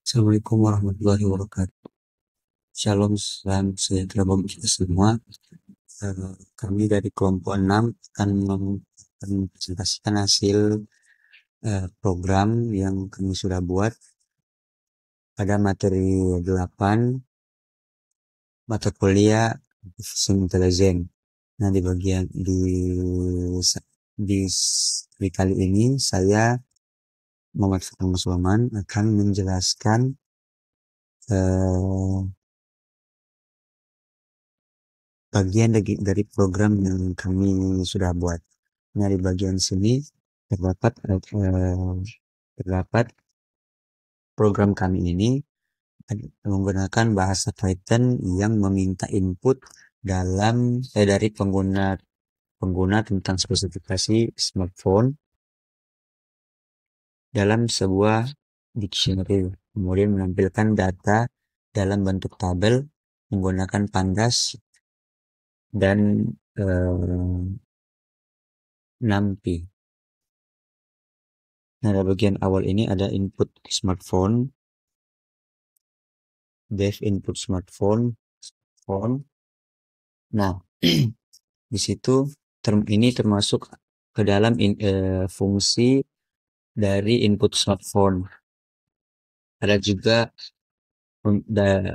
Assalamualaikum warahmatullahi wabarakatuh. Shalom, salam sejahtera bagi kita semua. Kami dari kelompok 6 akan mempresentasikan hasil program yang kami sudah buat pada materi 8 mata kuliah Artificial Intelligence. Nah, di kali ini saya Muhammad Firman Sulaiman akan menjelaskan bagian dari program yang kami sudah buat. Nah, di bagian sini terdapat program kami ini menggunakan bahasa Python yang meminta input dari pengguna tentang spesifikasi smartphone dalam sebuah dictionary, kemudian menampilkan data dalam bentuk tabel menggunakan pandas dan NumPy. Nah, di bagian awal ini ada input smartphone, dev input smartphone. Nah, di situ ini termasuk ke dalam fungsi dari input smartphone. Ada juga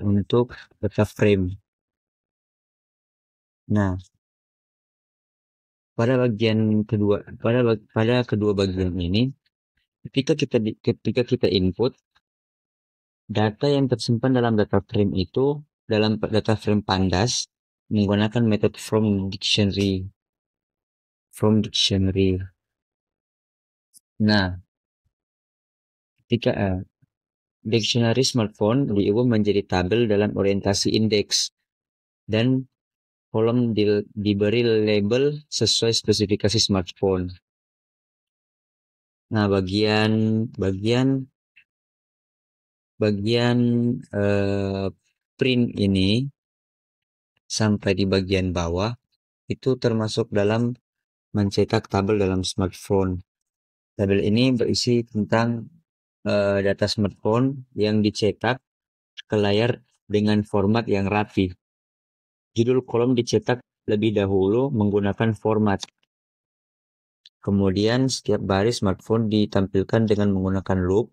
untuk data frame. Nah, pada kedua bagian ini, ketika kita input data yang tersimpan dalam data frame itu dalam data frame pandas menggunakan metode from dictionary. Nah, ketika dictionary smartphone diubah menjadi tabel dalam orientasi indeks dan kolom diberi label sesuai spesifikasi smartphone. Nah, bagian print ini sampai di bagian bawah itu termasuk dalam mencetak tabel dalam smartphone. Tabel ini berisi tentang data smartphone yang dicetak ke layar dengan format yang rapi. Judul kolom dicetak lebih dahulu menggunakan format. Kemudian setiap baris smartphone ditampilkan dengan menggunakan loop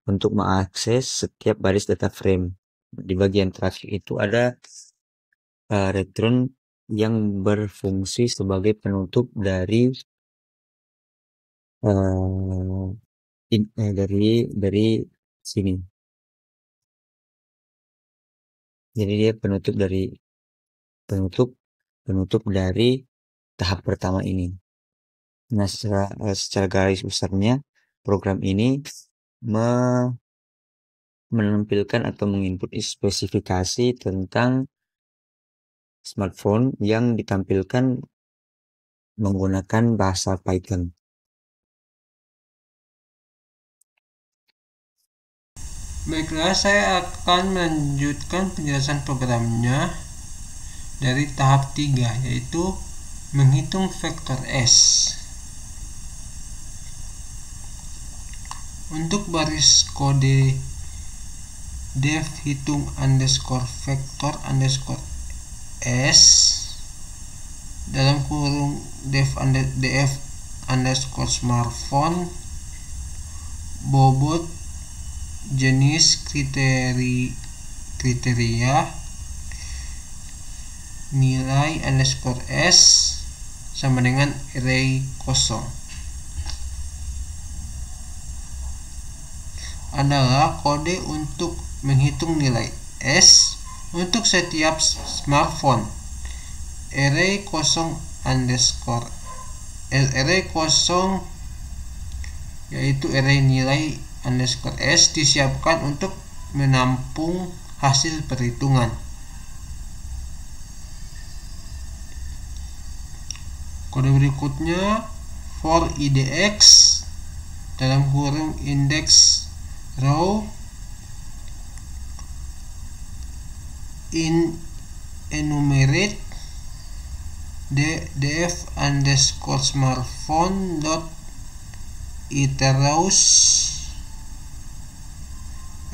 untuk mengakses setiap baris data frame. Di bagian terakhir itu ada return yang berfungsi sebagai penutup dari sini. Jadi dia penutup dari tahap pertama ini. Nah, secara garis besarnya program ini menampilkan atau menginput spesifikasi tentang smartphone yang ditampilkan menggunakan bahasa Python. Baiklah, saya akan melanjutkan penjelasan programnya dari tahap 3, yaitu menghitung vektor S. Untuk baris kode dev hitung underscore vektor underscore S dalam kurung df underscore smartphone bobot jenis kriteria nilai underscore S sama dengan array kosong adalah kode untuk menghitung nilai S untuk setiap smartphone. Array kosong yaitu array nilai underscore S disiapkan untuk menampung hasil perhitungan. Kode berikutnya for idx dalam kurung index row in enumerate df underscore smartphone dot iterows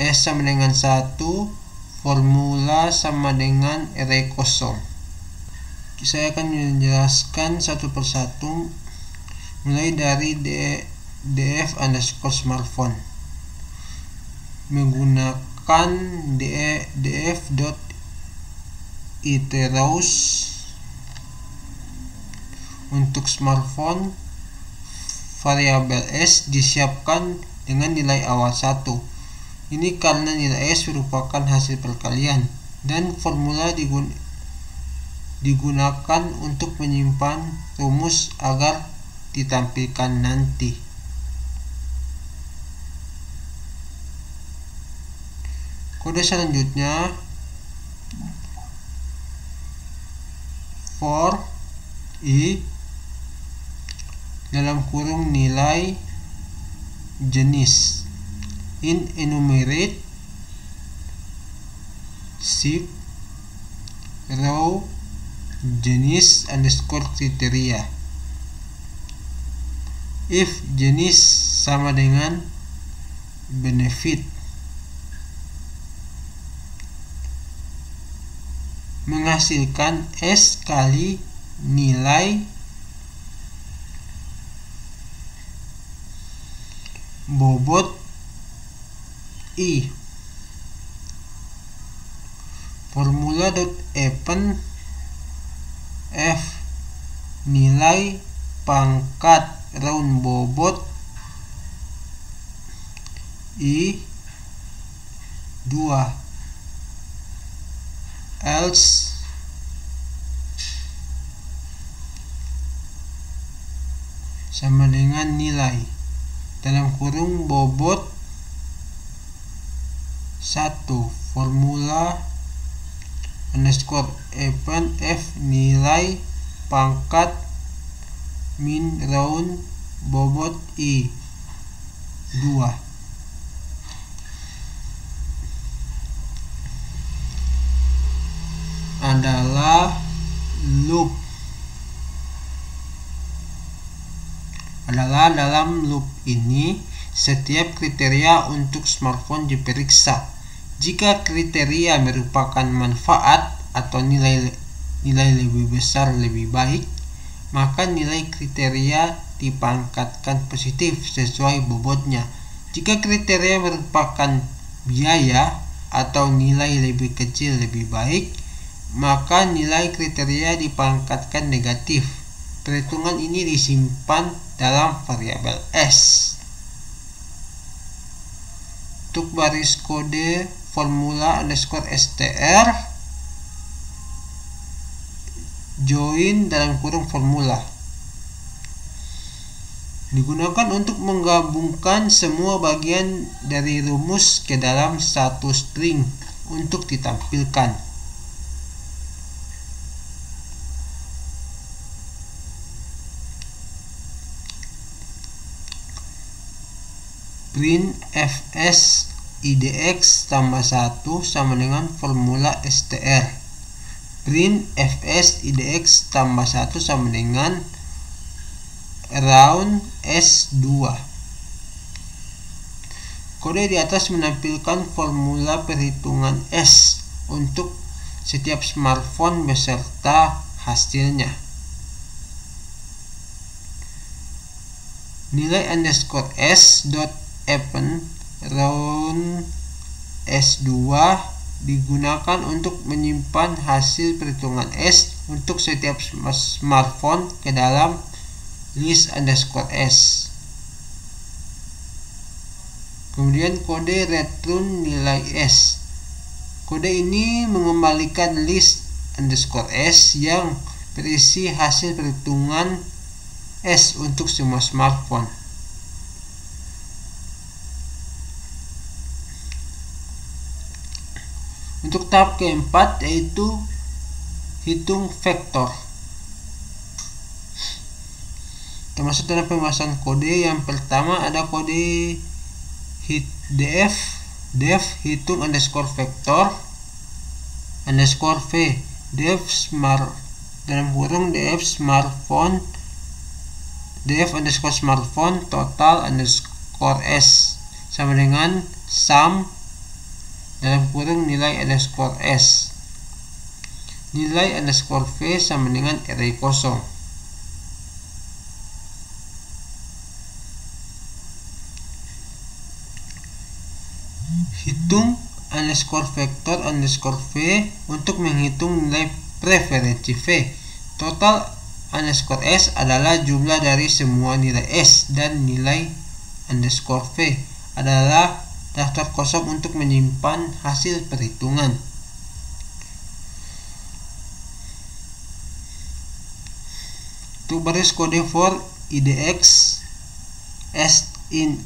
S sama dengan 1, formula sama dengan array kosong. Saya akan menjelaskan satu persatu, mulai dari df underscore smartphone. Menggunakan df.iteros untuk smartphone, variabel S disiapkan dengan nilai awal 1. Ini karena nilai S merupakan hasil perkalian, dan formula digunakan untuk menyimpan rumus agar ditampilkan nanti. Kode selanjutnya for i dalam kurung nilai jenis in enumerate shift row jenis underscore kriteria. If jenis sama dengan benefit, menghasilkan S kali nilai bobot I. Formula.append F nilai pangkat round bobot I 2, else sama dengan nilai dalam kurung bobot 1, formula underscore append F nilai pangkat min round bobot I 2. Adalah dalam loop ini setiap kriteria untuk smartphone diperiksa. Jika kriteria merupakan manfaat atau nilai lebih besar lebih baik, maka nilai kriteria dipangkatkan positif sesuai bobotnya. Jika kriteria merupakan biaya atau nilai lebih kecil lebih baik, maka nilai kriteria dipangkatkan negatif. Perhitungan ini disimpan dalam variabel S. Untuk baris kode formula underscore str join dalam kurung formula digunakan untuk menggabungkan semua bagian dari rumus ke dalam satu string untuk ditampilkan. Print fs idx tambah 1 sama dengan formula str. Print fs idx tambah 1 sama dengan round s2. Kode di atas menampilkan formula perhitungan S untuk setiap smartphone beserta hasilnya. Nilai underscore S dot append round S2 digunakan untuk menyimpan hasil perhitungan S untuk setiap smartphone ke dalam list underscore S. Kemudian kode return nilai S. Kode ini mengembalikan list underscore S yang berisi hasil perhitungan S untuk semua smartphone. Untuk tahap keempat yaitu hitung vektor. Termasuk dalam pembahasan kode yang pertama ada kode def hitung underscore vektor underscore v def smart dalam kurung def smartphone def underscore smartphone total underscore s sama dengan sum dalam kurung nilai underscore S. Nilai underscore V sama dengan array kosong. Hitung underscore vektor underscore V untuk menghitung nilai preferensi V. Total underscore S adalah jumlah dari semua nilai S, dan nilai underscore V adalah daftar kosong untuk menyimpan hasil perhitungan. Untuk baris kode for IDX S in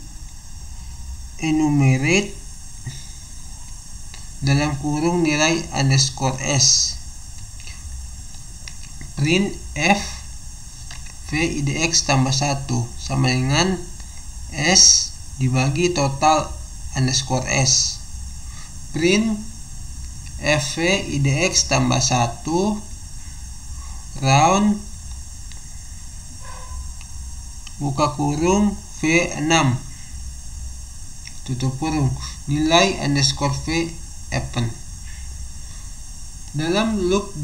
enumerate dalam kurung nilai underscore S, print F V IDX tambah 1 sama dengan S dibagi total underscore S. Print F V IDX tambah 1 round buka kurung V6 tutup kurung nilai underscore V append. Dalam loop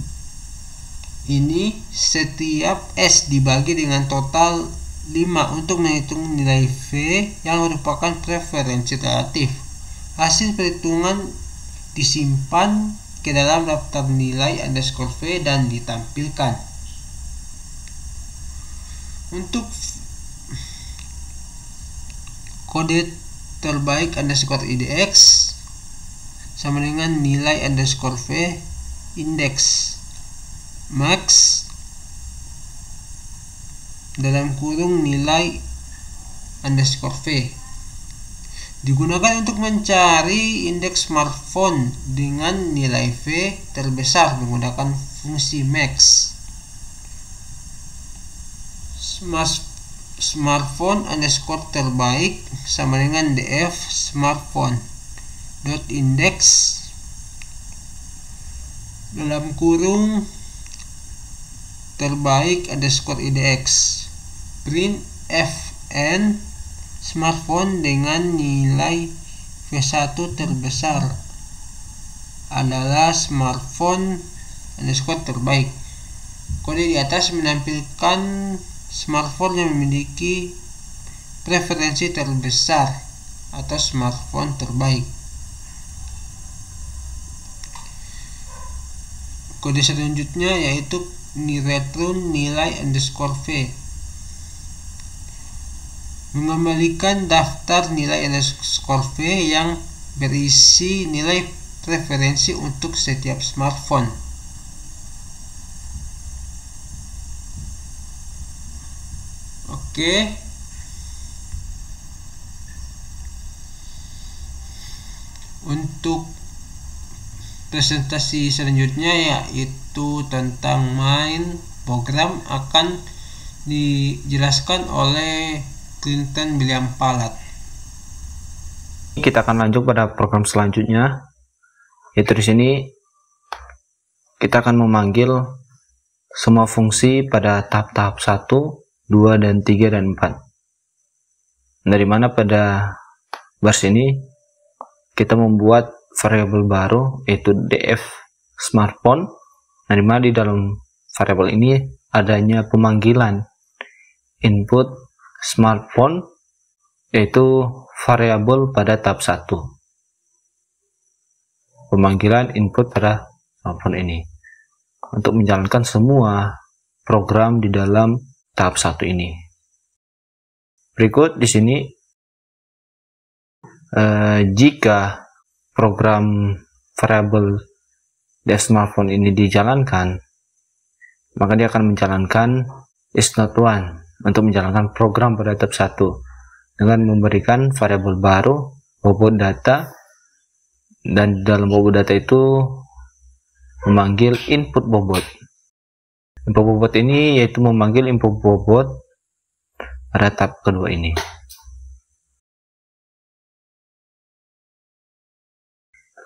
ini setiap S dibagi dengan total 5 untuk menghitung nilai V yang merupakan preferensi relatif. Hasil perhitungan disimpan ke dalam daftar nilai underscore V dan ditampilkan. Untuk kode terbaik underscore IDX sama dengan nilai underscore V index max dalam kurung nilai underscore V digunakan untuk mencari indeks smartphone dengan nilai V terbesar menggunakan fungsi max. Smartphone underscore terbaik sama dengan df smartphone dot index dalam kurung terbaik underscore IDX print fn smartphone dengan nilai V1 terbesar adalah smartphone underscore terbaik. Kode di atas menampilkan smartphone yang memiliki preferensi terbesar atau smartphone terbaik. Kode selanjutnya yaitu return nilai underscore V mengembalikan daftar nilai underscore V yang berisi nilai preferensi untuk setiap smartphone. Oke. Untuk presentasi selanjutnya yaitu tentang main program akan dijelaskan oleh Clinton William Palat. Kita akan lanjut pada program selanjutnya, yaitu di sini kita akan memanggil semua fungsi pada tahap-tahap 1, 2, dan 3, dan 4. Dari mana pada baris ini kita membuat variabel baru yaitu df smartphone. Dari mana di dalam variabel ini adanya pemanggilan input smartphone yaitu variabel pada tahap 1. Pemanggilan input pada smartphone ini untuk menjalankan semua program di dalam tahap 1 ini. Berikut di sini jika program variabel def smartphone ini dijalankan, maka dia akan menjalankan is not one untuk menjalankan program pada tahap 1 dengan memberikan variabel baru bobot data, dan dalam bobot data itu memanggil input bobot. Input bobot ini yaitu memanggil input bobot pada tahap kedua ini.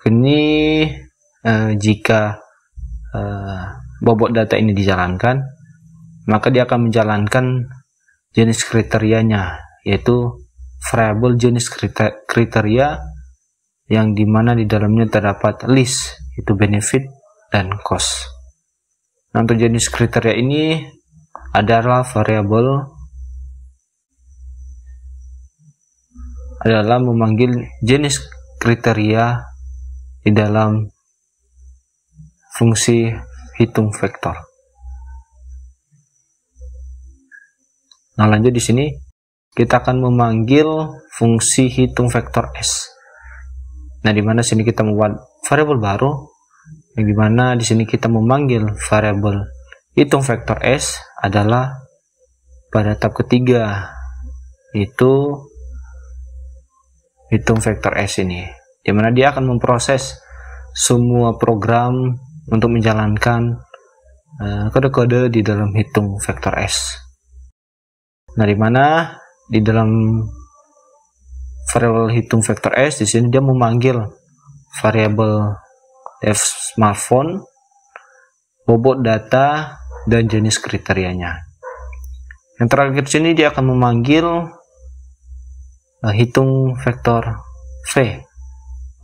Ini jika bobot data ini dijalankan, maka dia akan menjalankan jenis kriterianya, yaitu variabel jenis kriteria yang dimana di dalamnya terdapat list, itu benefit dan cost. Nah, untuk jenis kriteria ini adalah memanggil jenis kriteria di dalam fungsi hitung vektor. Nah, lanjut di sini kita akan memanggil fungsi hitung vektor S. Nah, di mana sini kita membuat variabel baru, yang dimana di sini kita memanggil variabel hitung vektor S adalah pada tab ketiga, itu hitung vektor S ini, di mana dia akan memproses semua program untuk menjalankan kode-kode di dalam hitung vektor S. Nah, di mana di dalam variabel hitung vektor S di sini dia memanggil variabel def smartphone, bobot data, dan jenis kriterianya. Yang terakhir sini dia akan memanggil hitung vektor V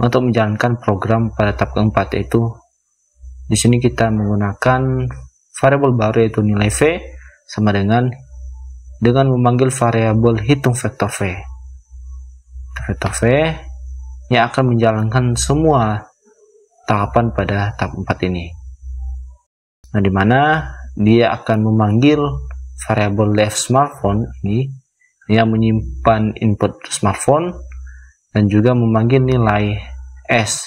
untuk menjalankan program pada tab keempat, yaitu di sini kita menggunakan variabel baru yaitu nilai V sama dengan memanggil variabel hitung vektor V. Vektor V yang akan menjalankan semua tahapan pada tab 4 ini. Nah, di mana dia akan memanggil variabel def smartphone ini yang menyimpan input smartphone dan juga memanggil nilai S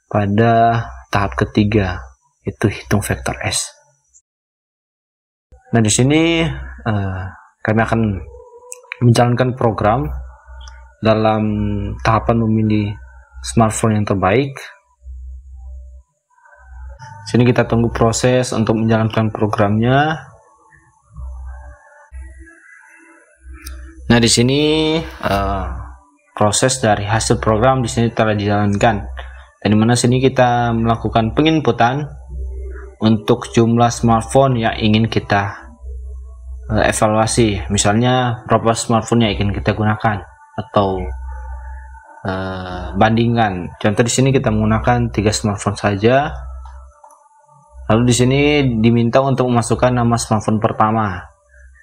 pada tahap ketiga, itu hitung vektor S. Nah, di sini kami akan menjalankan program dalam tahapan memilih smartphone yang terbaik. Sini kita tunggu proses untuk menjalankan programnya. Nah, di sini proses dari hasil program di sini telah dijalankan. Dan dimana sini kita melakukan penginputan untuk jumlah smartphone yang ingin kita evaluasi, misalnya berapa smartphone yang ingin kita gunakan atau bandingkan. Contoh di sini kita menggunakan 3 smartphone saja. Lalu di sini diminta untuk memasukkan nama smartphone pertama.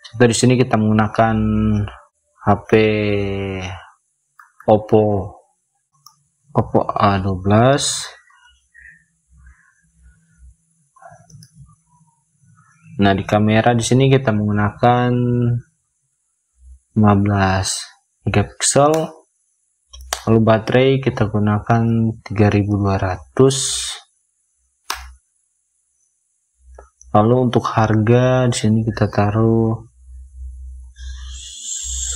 Contoh di sini kita menggunakan HP Oppo A12. Nah, di kamera di sini kita menggunakan 15 megapiksel. Lalu baterai kita gunakan 3200. Lalu untuk harga di sini kita taruh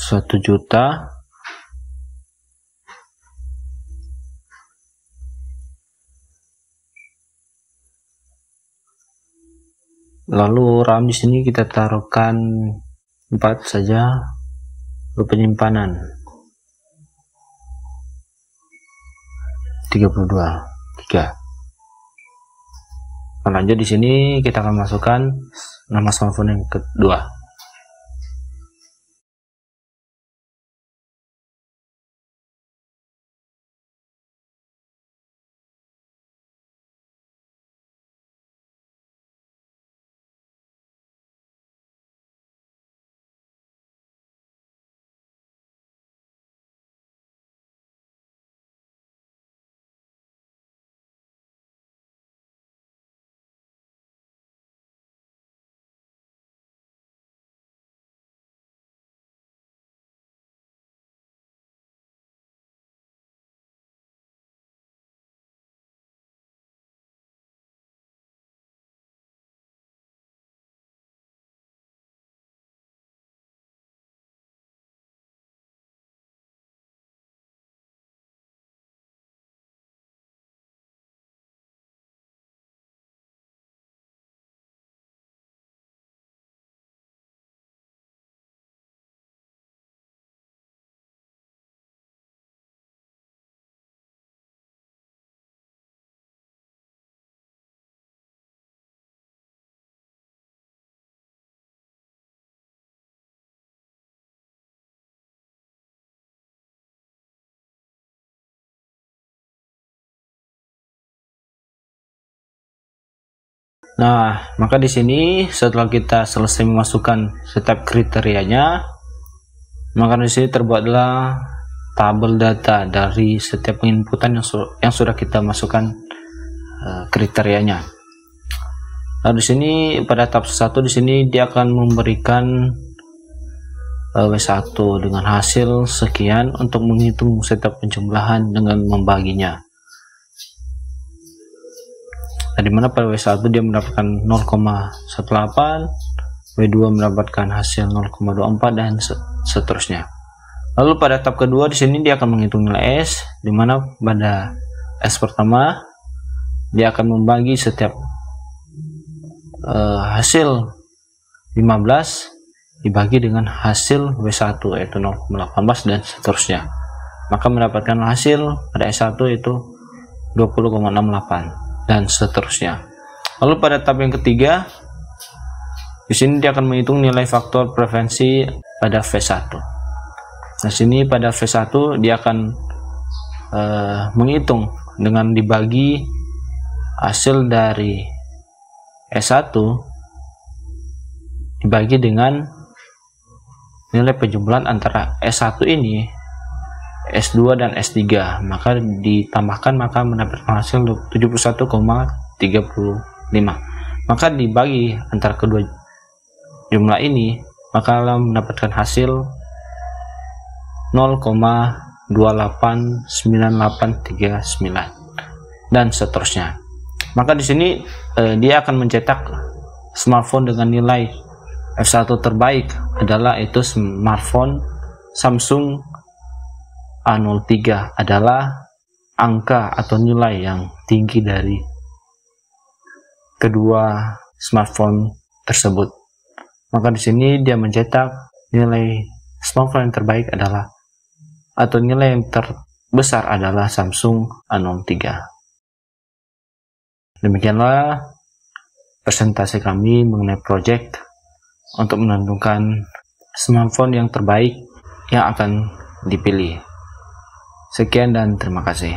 1 juta. Lalu RAM di sini kita taruhkan 4 saja. Lalu penyimpanan 32 GB. Nah, lanjut di sini kita akan masukkan nama smartphone yang kedua. Nah, maka di sini setelah kita selesai memasukkan setiap kriterianya, maka di sini terbuatlah tabel data dari setiap inputan yang sudah kita masukkan kriterianya. Nah, di sini pada tahap 1 di sini dia akan memberikan W1 dengan hasil sekian untuk menghitung setiap penjumlahan dengan membaginya. Nah, dimana pada W1 dia mendapatkan 0,18, W2 mendapatkan hasil 0,24 dan seterusnya. Lalu pada tahap kedua di sini dia akan menghitung nilai S, dimana pada S pertama dia akan membagi setiap hasil 15 dibagi dengan hasil W1 yaitu 0,18 dan seterusnya. Maka mendapatkan hasil pada S1 itu 20,68 dan seterusnya. Lalu pada tahap yang ketiga di sini dia akan menghitung nilai faktor preferensi pada V1. Nah, sini pada V1 dia akan menghitung dengan dibagi hasil dari S1 dibagi dengan nilai penjumlahan antara S1 ini, S2 dan S3, maka ditambahkan maka mendapatkan hasil 71,35. Maka dibagi antara kedua jumlah ini, maka mendapatkan hasil 0,289839 dan seterusnya. Maka di sini dia akan mencetak smartphone dengan nilai F1 terbaik adalah itu smartphone Samsung A03, adalah angka atau nilai yang tinggi dari kedua smartphone tersebut. Maka di sini dia mencetak nilai smartphone yang terbaik adalah atau nilai yang terbesar adalah Samsung A03. Demikianlah presentasi kami mengenai project untuk menentukan smartphone yang terbaik yang akan dipilih. Sekian dan terima kasih.